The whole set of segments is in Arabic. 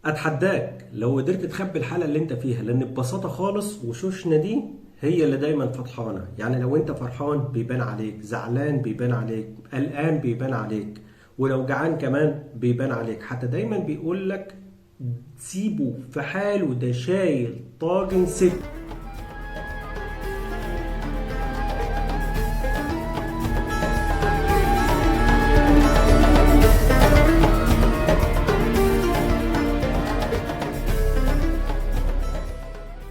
اتحداك لو قدرت تخبي الحاله اللي انت فيها، لان ببساطه خالص وشوشنا دي هي اللي دايما فرحانه. يعني لو انت فرحان بيبان عليك، زعلان بيبان عليك، قلقان بيبان عليك، ولو جعان كمان بيبان عليك. حتى دايما بيقول لك سيبه في حاله، ده شايل طاجن ست.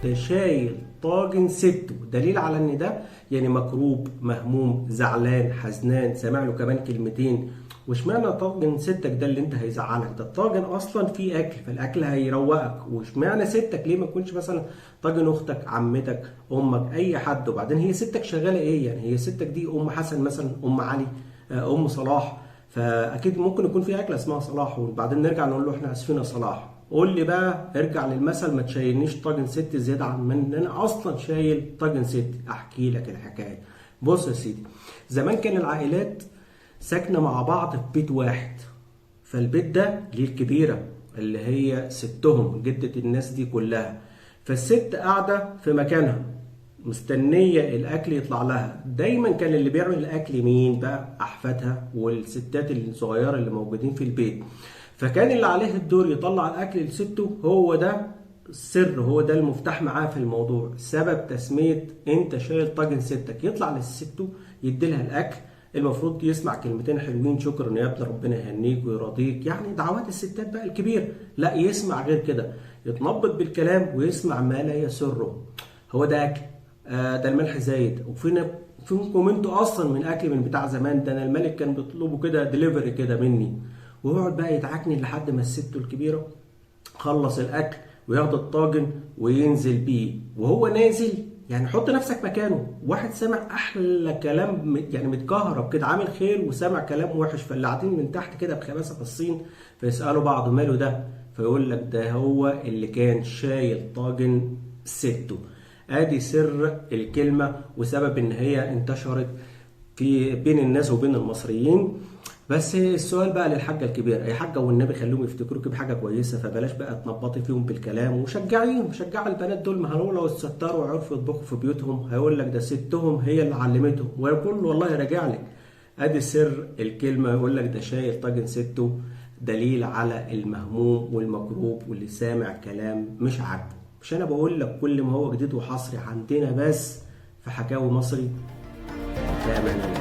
ده شايل طاجن سته، دليل على ان ده يعني مكروب، مهموم، زعلان، حزنان، سامع له كمان كلمتين. واشمعنى طاجن ستك ده اللي انت هيزعلك؟ ده الطاجن اصلا فيه اكل، فالاكل هيروقك. واشمعنى ستك؟ ليه ما يكونش مثلا طاجن اختك، عمتك، امك، اي حد؟ وبعدين هي ستك شغاله ايه؟ يعني هي ستك دي ام حسن مثلا، ام علي، ام صلاح، فاكيد ممكن يكون في اكله اسمها صلاح. وبعدين نرجع نقول له احنا اسفين يا صلاح. قول لي بقى، ارجع للمثل، ما تشيلنيش طاجن ست زياده عن من انا اصلا شايل طاجن ست. احكي لك الحكايه. بص يا سيدي، زمان كان العائلات ساكنه مع بعض في بيت واحد، فالبيت ده ليه الكبيره اللي هي ستهم، جده الناس دي كلها. فالست قاعده في مكانها مستنيه الاكل يطلع لها. دايما كان اللي بيعمل الاكل مين بقى؟ احفادها والستات الصغيره اللي موجودين في البيت. فكان اللي عليه الدور يطلع الاكل لسته، هو ده السر، هو ده المفتاح معاه في الموضوع. سبب تسميه انت شايل طاجن ستك، يطلع لسته يديلها الاكل، المفروض يسمع كلمتين حلوين، شكرا يا ابني، ربنا يهنيك ويرضيك، يعني دعوات الستات بقى الكبير. لا، يسمع غير كده، يتنبط بالكلام ويسمع ما لا يسره. هو ده اكل؟ ده الملح زايد. فيكم انتوا اصلا من اكل من بتاع زمان ده، انا الملك كان بيطلبه كده دليفري كده مني. ويقعد بقى يتعكنن لحد ما الست الكبيره خلص الاكل، وياخد الطاجن وينزل بيه. وهو نازل يعني حط نفسك مكانه، واحد سامع احلى كلام، يعني متكهرب كده، عامل خير وسامع كلام وحش، فاللي قاعدين من تحت كده بخباثه في الصين فيسالوا بعض ماله ده؟ فيقول لك ده هو اللي كان شايل طاجن سته. ادي سر الكلمه وسبب ان هي انتشرت في بين الناس وبين المصريين. بس السؤال بقى للحاجه الكبيره، يا حاجه والنبي خليهم يفتكروك بحاجه كويسه، فبلاش بقى تنبطي فيهم بالكلام، وشجعيهم، شجع البنات دول. ما هو لو اتستروا وعرفوا يطبخوا في بيوتهم هيقول لك ده ستهم هي اللي علمتهم، ويقول والله راجع لك. ادي سر الكلمه، يقول لك ده شايل طاجن سته، دليل على المهموم والمكروب واللي سامع كلام مش عاجبه. مش انا بقول لك كل ما هو جديد وحصري عندنا بس في حكاوي مصري؟ تمام.